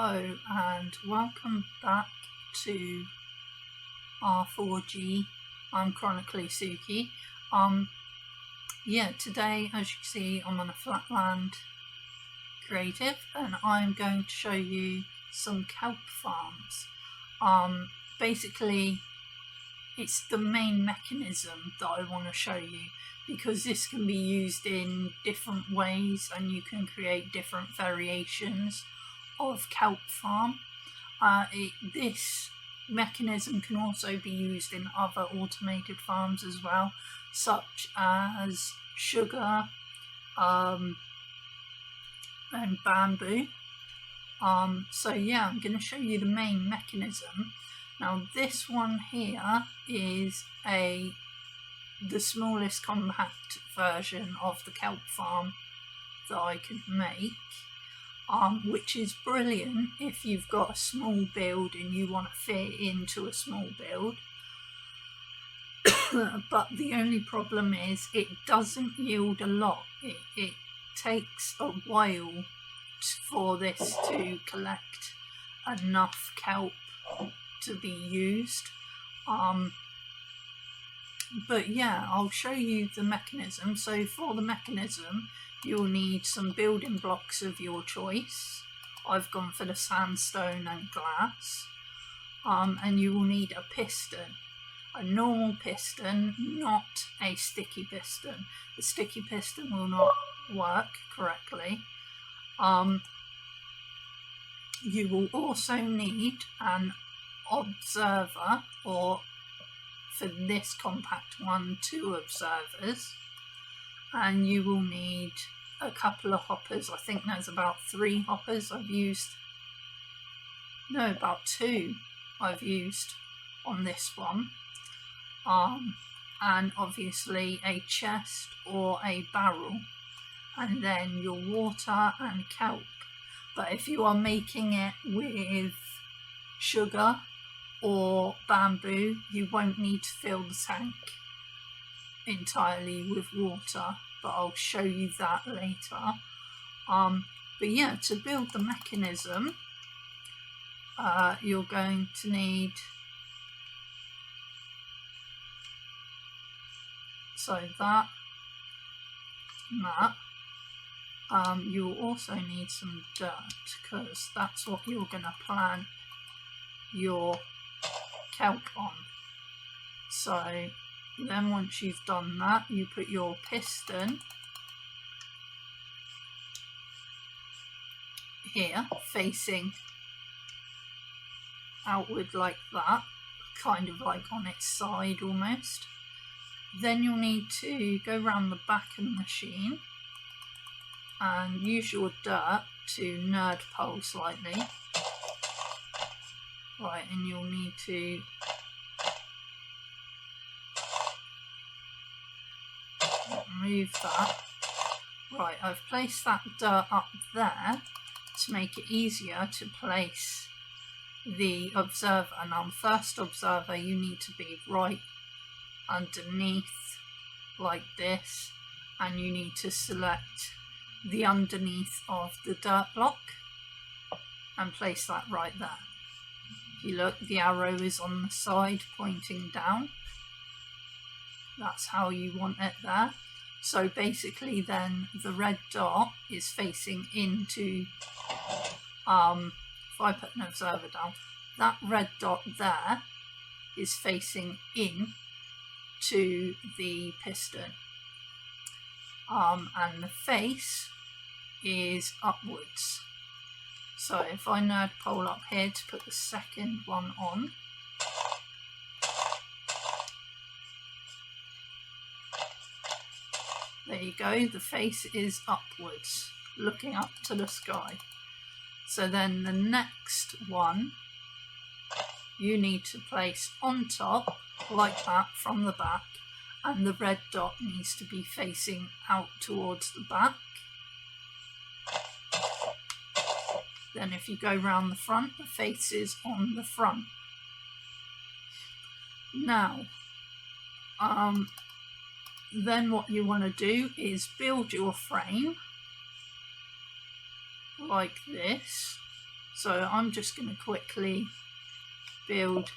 Hello and welcome back to R4G. I'm Chronically Suki. Today, as you can see, I'm on a flatland creative and I'm going to show you some kelp farms. Basically, it's the main mechanism that I want to show you, because this can be used in different ways and you can create different variations of kelp farm. This mechanism can also be used in other automated farms as well, such as sugar and bamboo. I'm going to show you the main mechanism. Now this one here is the smallest compact version of the kelp farm that I could make, which is brilliant if you've got a small build and you want to fit into a small build. But the only problem is it doesn't yield a lot. It takes a while for this to collect enough kelp to be used. But yeah, I'll show you the mechanism. So for the mechanism, you'll need some building blocks of your choice. I've gone for the sandstone and glass. And you will need a piston. A normal piston, not a sticky piston. The sticky piston will not work correctly. You will also need an observer, or for this compact one, 2 observers, and you will need a couple of hoppers. I think there's about 3 hoppers I've used. No, about 2 I've used on this one. And obviously a chest or a barrel, and then your water and kelp. But if you are making it with sugar or bamboo, you won't need to fill the tank entirely with water, but I'll show you that later. But yeah, to build the mechanism, you're going to need that and that. You'll also need some dirt, because that's what you're going to plant your kelp on. So then once you've done that, you put your piston here facing outward like that, kind of like on its side almost. Then you'll need to go around the back of the machine and use your dirt to nerd pole slightly. Right, and you'll need to remove that. Right, I've placed that dirt up there to make it easier to place the observer. Now, first observer, you need to be right underneath like this, and you need to select the underneath of the dirt block and place that right there. If you look, the arrow is on the side pointing down. That's how you want it there. So basically then the red dot is facing into, if I put an observer down, that red dot there is facing in to the piston, and the face is upwards. So if I nerd pole up here to put the second one on, there you go, the face is upwards, looking up to the sky. So then the next one you need to place on top like that from the back, and the red dot needs to be facing out towards the back. Then if you go round the front, the face is on the front. Now, then what you want to do is build your frame like this. So I'm just going to quickly build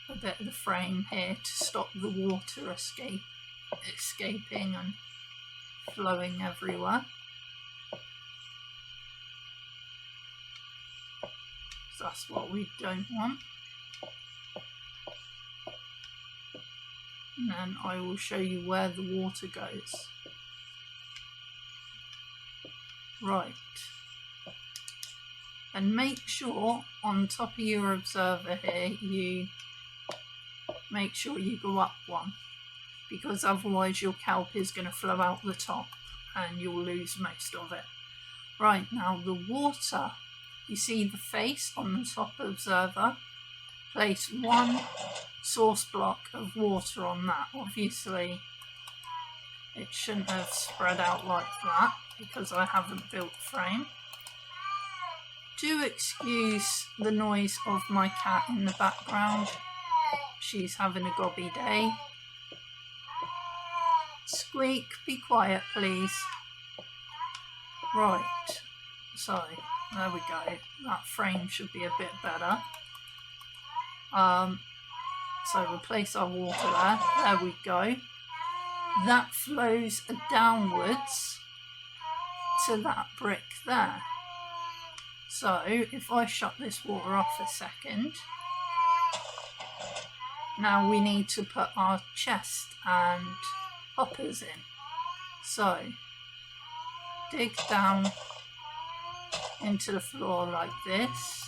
a bit of the frame here to stop the water escaping and flowing everywhere. So that's what we don't want. And then I will show you where the water goes. Right. And make sure on top of your observer here, you make sure you go up one, because otherwise your kelp is going to flow out the top and you'll lose most of it. Right, now the water, you see the face on the top observer? Place one source block of water on that. Obviously it shouldn't have spread out like that because I haven't built the frame. Do excuse the noise of my cat in the background. She's having a gobby day. Squeak, be quiet please. Right, so there we go. That frame should be a bit better. So we'll place our water there. There we go. That flows downwards to that brick there. So if I shut this water off a second, now we need to put our chest and hoppers in. So dig down into the floor like this.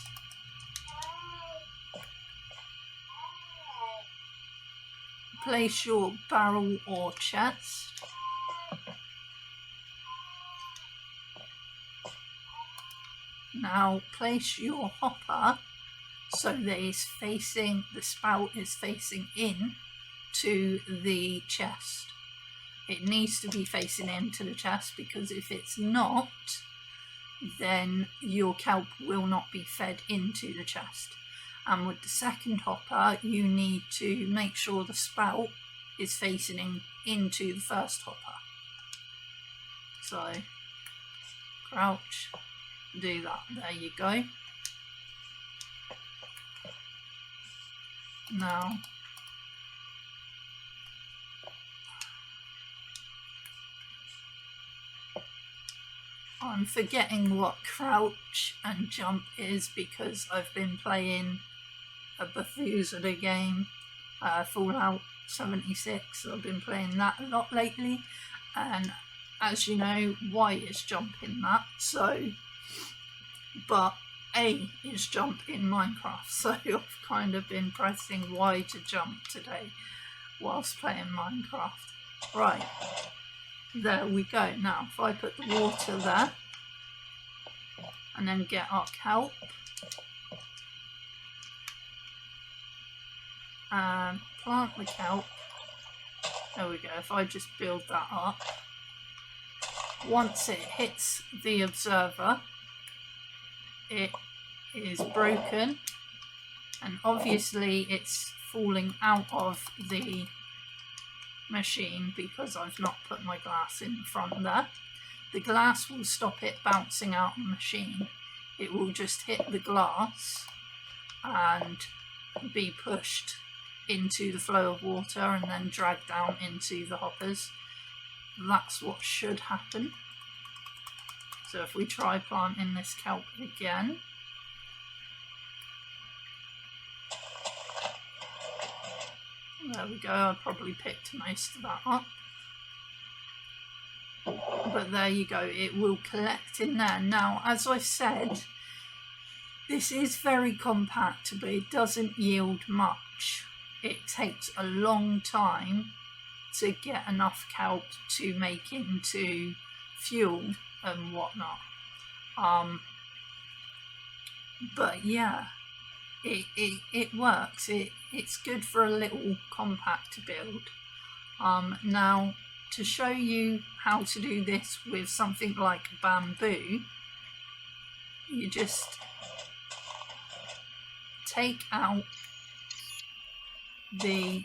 Place your barrel or chest. Now place your hopper so that it's facing, the spout is facing in to the chest. It needs to be facing into the chest, because if it's not, then your kelp will not be fed into the chest. And with the second hopper, you need to make sure the spout is facing into the first hopper. So crouch, do that, there you go. Now I'm forgetting what crouch and jump is because I've been playing a Bethesda game, Fallout 76. I've been playing that a lot lately, and as you know, Y is jump in that, so, but A is jump in Minecraft, so I've kind of been pressing Y to jump today whilst playing Minecraft. Right, there we go. Now if I put the water there and then get our kelp and plant the kelp, there we go. If I just build that up, once it hits the observer, it is broken, and obviously it's falling out of the machine because I've not put my glass in front there. The glass will stop it bouncing out of the machine. It will just hit the glass and be pushed into the flow of water and then dragged down into the hoppers. That's what should happen. So if we try planting this kelp again, there we go. I probably picked most of that up, but there you go, it will collect in there. Now, as I said, this is very compact, but it doesn't yield much. It takes a long time to get enough kelp to make into fuel and whatnot. But yeah, it works. It's good for a little compact build. Now, to show you how to do this with something like bamboo, you just take out the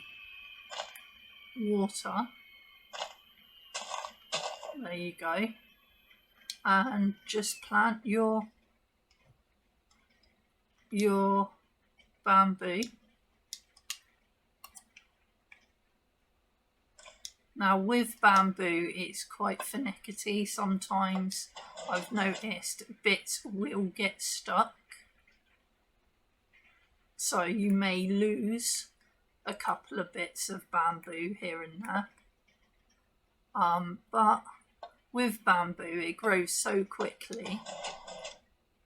water, there you go, and just plant your your bamboo. Now with bamboo, it's quite finicky. Sometimes I've noticed bits will get stuck. So you may lose a couple of bits of bamboo here and there. But with bamboo, it grows so quickly.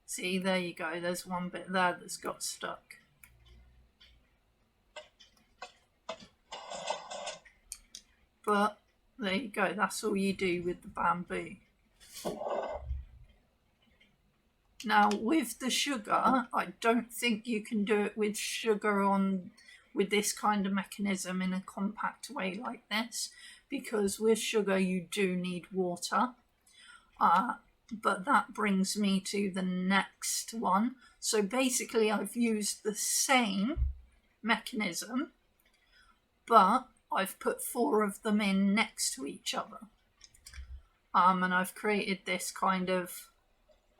See, there you go. There's one bit there that's got stuck. But there you go. That's all you do with the bamboo. Now with the sugar, I don't think you can do it with sugar with this kind of mechanism in a compact way like this, because with sugar you do need water. But that brings me to the next one. So basically I've used the same mechanism, but I've put 4 of them in next to each other. And I've created this kind of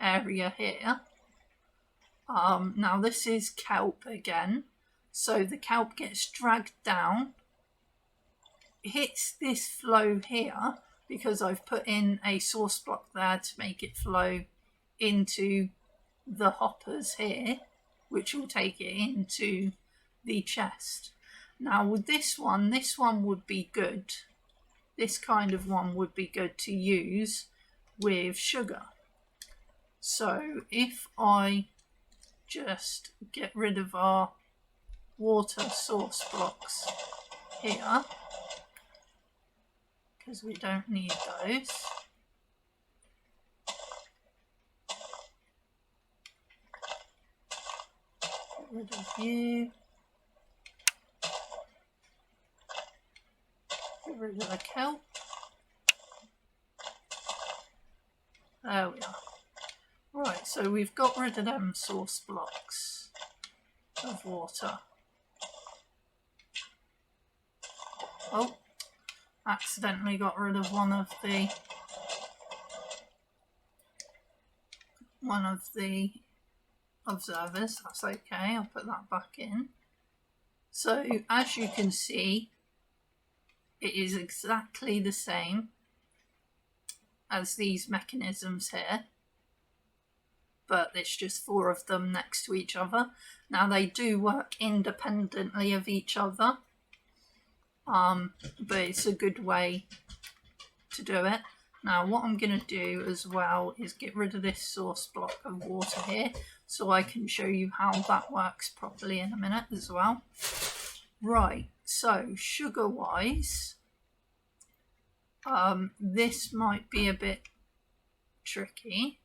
area here. Now this is kelp again. So the kelp gets dragged down, hits this flow here, because I've put in a source block there to make it flow into the hoppers here, which will take it into the chest. Now with this one would be good. This kind of one would be good to use with sugar. So if I just get rid of our water source blocks here, because we don't need those. Get rid of you. Get rid of the kelp. There we are. Right, so we've got rid of them source blocks of water. Oh, accidentally got rid of one of the observers. That's okay, I'll put that back in. So as you can see, it is exactly the same as these mechanisms here, but it's just 4 of them next to each other. Now they do work independently of each other, but it's a good way to do it. Now what I'm going to do as well is get rid of this source block of water here, so I can show you how that works properly in a minute as well. Right, so sugar wise, this might be a bit tricky.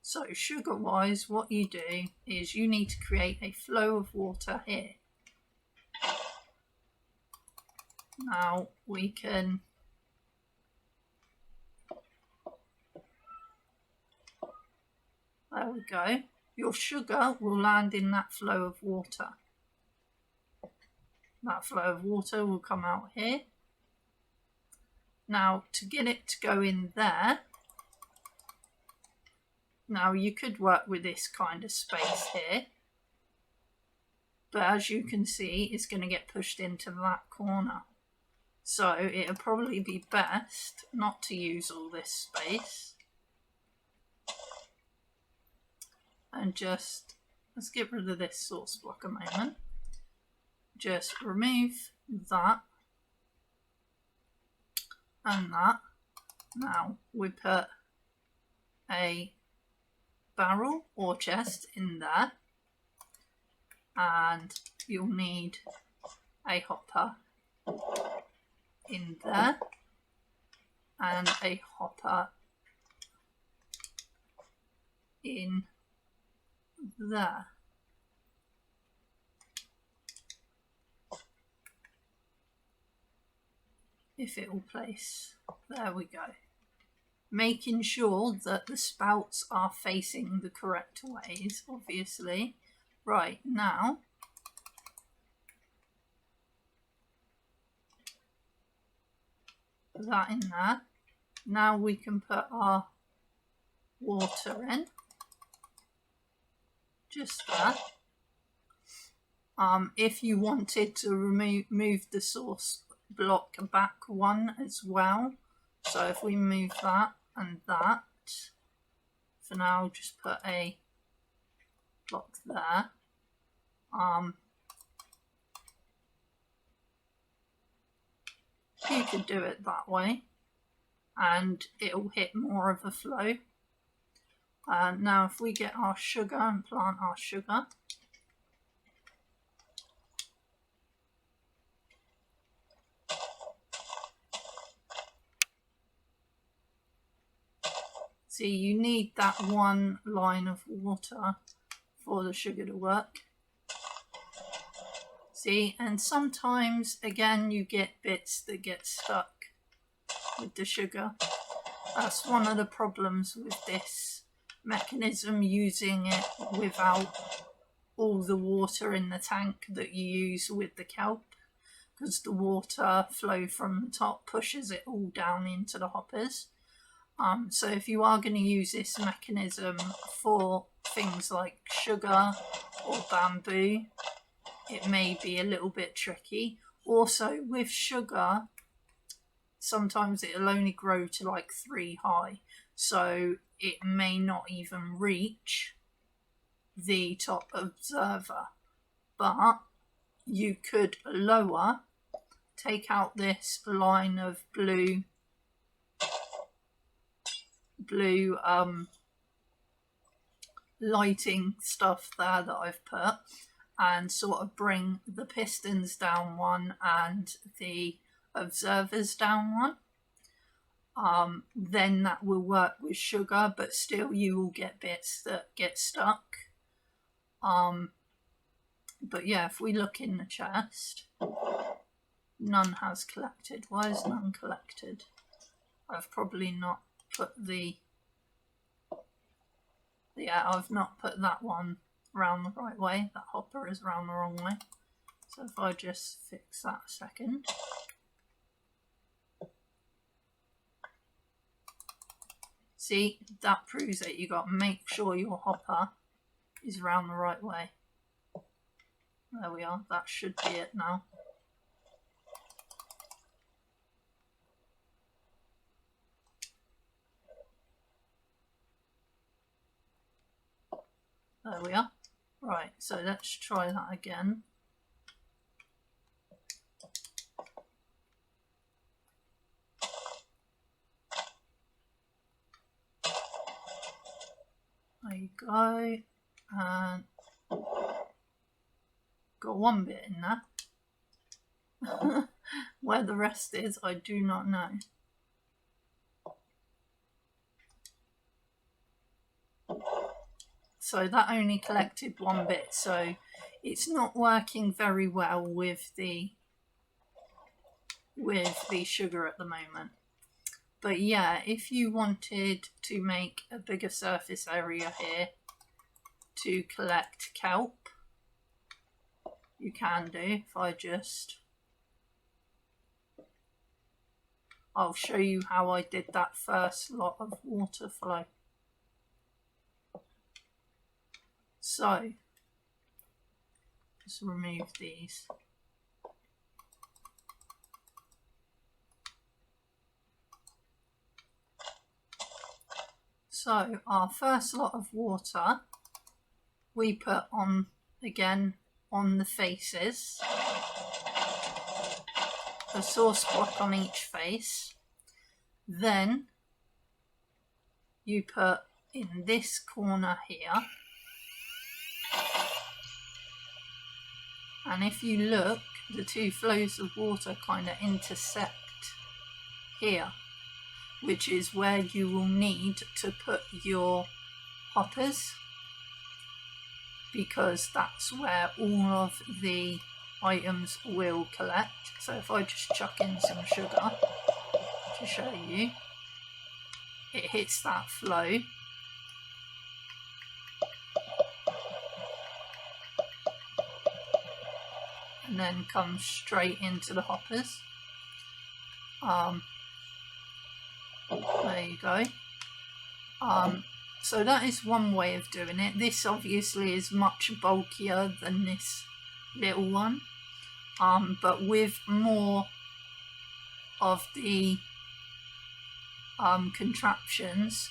So sugar wise, what you do is you need to create a flow of water here. Now we can there we go. Your sugar will land in that flow of water. That flow of water will come out here. Now to get it to go in there, now you could work with this kind of space here, but as you can see, it's going to get pushed into that corner. So it'll probably be best not to use all this space. And just, let's get rid of this source block a moment. Just remove that and that. Now we put a barrel or chest in there, and you'll need a hopper in there and a hopper in there. If it will place, there we go. Making sure that the spouts are facing the correct ways, obviously. Right, now put that in there. Now we can put our water in. Just there. If you wanted to move the source block back one as well, so if we move that and that, for now just put a block there. You could do it that way and it'll hit more of a flow. Now if we get our sugar and plant our sugar, see, you need that one line of water for the sugar to work. See, and sometimes again you get bits that get stuck with the sugar. That's one of the problems with this mechanism, using it without all the water in the tank that you use with the kelp, because the water flow from the top pushes it all down into the hoppers. So if you are going to use this mechanism for things like sugar or bamboo, it may be a little bit tricky. Also with sugar, sometimes it'll only grow to like 3 high, so it may not even reach the top observer. But you could lower, take out this line of blue lighting stuff there that I've put, and sort of bring the pistons down one and the observers down one. Then that will work with sugar, but still you will get bits that get stuck. But yeah, if we look in the chest, none has collected. Why is none collected? I've probably not put I've not put that one round the right way. That hopper is round the wrong way. So if I just fix that a second. See, that proves that you got to make sure your hopper is round the right way. There we are, that should be it now. There we are. Right, so let's try that again. There you go. And got one bit in there. Where the rest is, I do not know. So that only collected one bit, so it's not working very well with the sugar at the moment. But yeah, if you wanted to make a bigger surface area here to collect kelp, you can do. If I just, I'll show you how I did that first lot of water flow. So, just remove these. So, our first lot of water we put on, again, on the faces, a source block on each face. Then you put in this corner here, and if you look, the two flows of water kind of intersect here, which is where you will need to put your hoppers, because that's where all of the items will collect. So if I just chuck in some sugar to show you, it hits that flow. And then comes straight into the hoppers. There you go. So that is one way of doing it. This obviously is much bulkier than this little one, but with more of the contraptions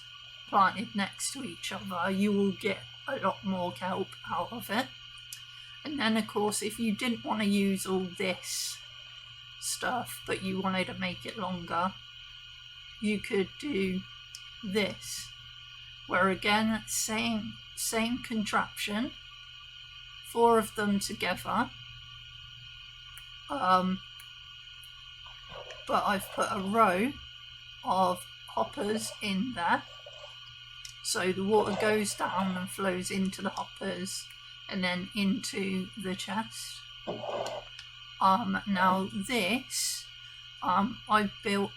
planted next to each other, you will get a lot more kelp out of it. And then of course, if you didn't want to use all this stuff but you wanted to make it longer, you could do this, where again, same contraption, 4 of them together, but I've put a row of hoppers in there, so the water goes down and flows into the hoppers and then into the chest. Now this I've built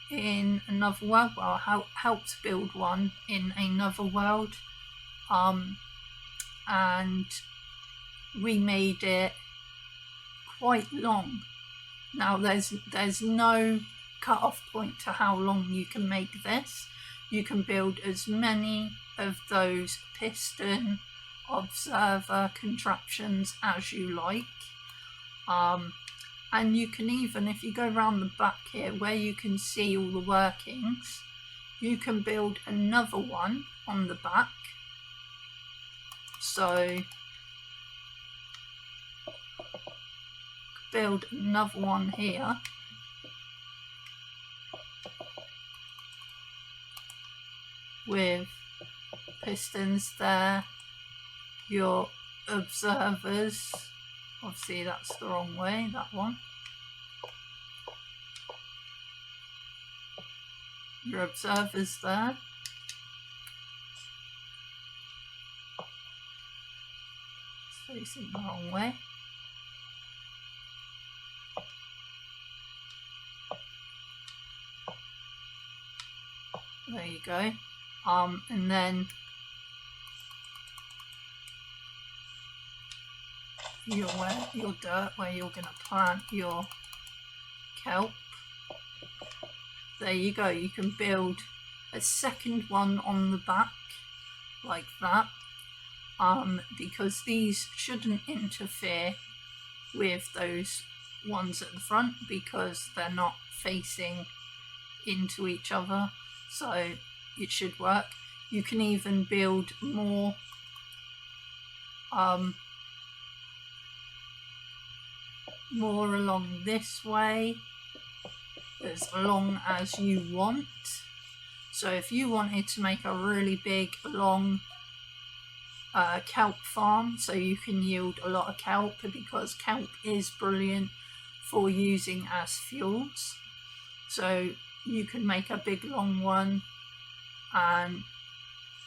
in another world. Well, I helped build one in another world, and we made it quite long. Now there's no cut-off point to how long you can make this. You can build as many of those piston observer contraptions as you like, and you can even, if you go around the back here where you can see all the workings, you can build another one on the back. So build another one here, with pistons there, your observers, obviously that's the wrong way, that one, your observers there, it's facing the wrong way, there you go. And then your dirt where you're going to plant your kelp. There you go. You can build a second one on the back like that, because these shouldn't interfere with those ones at the front because they're not facing into each other, so it should work. You can even build more more along this way, as long as you want. So if you wanted to make a really big long kelp farm, so you can yield a lot of kelp, because kelp is brilliant for using as fuels, so you can make a big long one and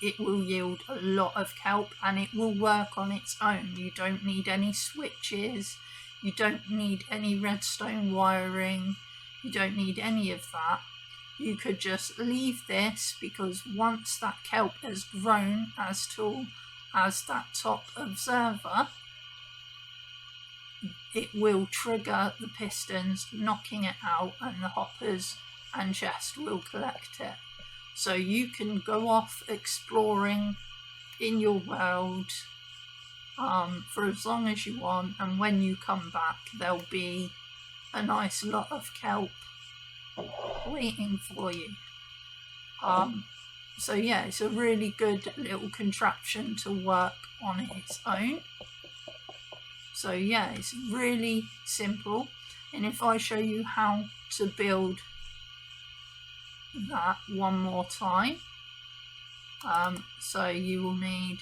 it will yield a lot of kelp and it will work on its own. You don't need any switches, you don't need any redstone wiring, you don't need any of that. You could just leave this, because once that kelp has grown as tall as that top observer, it will trigger the pistons, knocking it out, and the hoppers and chest will collect it. So you can go off exploring in your world for as long as you want, and when you come back there'll be a nice lot of kelp waiting for you. So yeah, it's a really good little contraption to work on its own. So yeah, it's really simple, and if I show you how to build that one more time, so you will need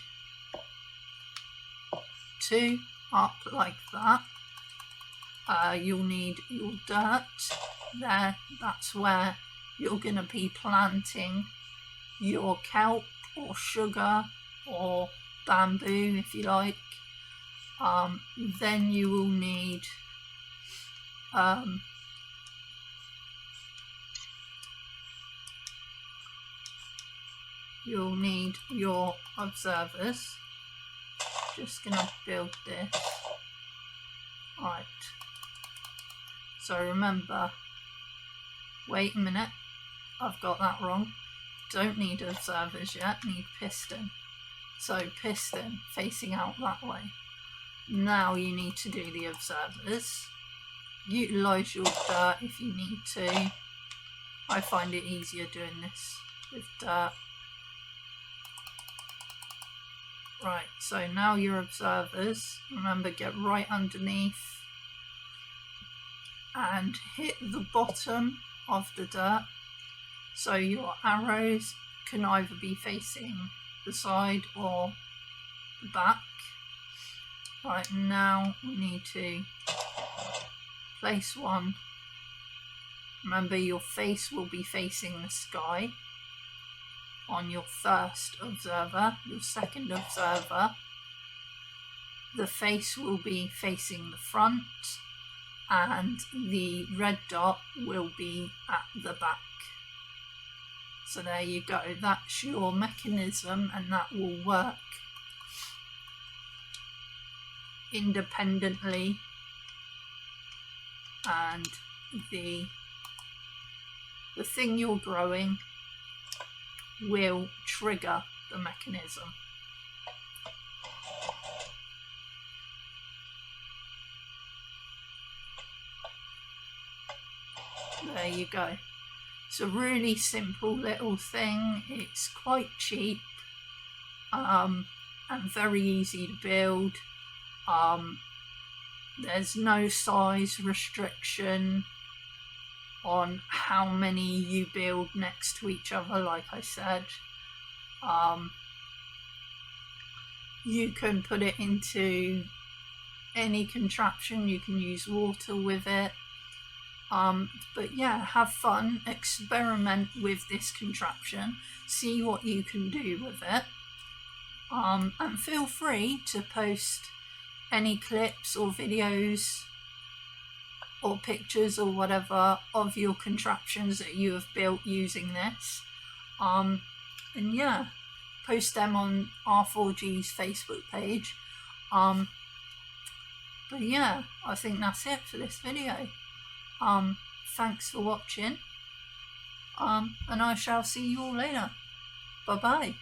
2 up like that. You'll need your dirt there, that's where you're going to be planting your kelp or sugar or bamboo if you like. Then you will need you'll need your observers. Just gonna build this. Right. So remember, wait a minute, I've got that wrong. Don't need observers yet, need piston. So piston facing out that way. Now you need to do the observers. Utilise your dirt if you need to. I find it easier doing this with dirt. Right, so now your observers, remember, get right underneath and hit the bottom of the dirt. So your arrows can either be facing the side or the back. Right, now we need to place one. Remember, your face will be facing the sky on your first observer. Your second observer, the face will be facing the front and the red dot will be at the back. So there you go, that's your mechanism, and that will work independently, and the thing you're growing will trigger the mechanism. There you go. It's a really simple little thing. It's quite cheap and very easy to build. There's no size restriction on how many you build next to each other, like I said. You can put it into any contraption, you can use water with it. But yeah, have fun, experiment with this contraption, see what you can do with it. And feel free to post any clips or videos or pictures or whatever of your contraptions that you have built using this. And yeah, post them on R4G's Facebook page. But yeah, I think that's it for this video. Thanks for watching. And I shall see you all later. Bye bye.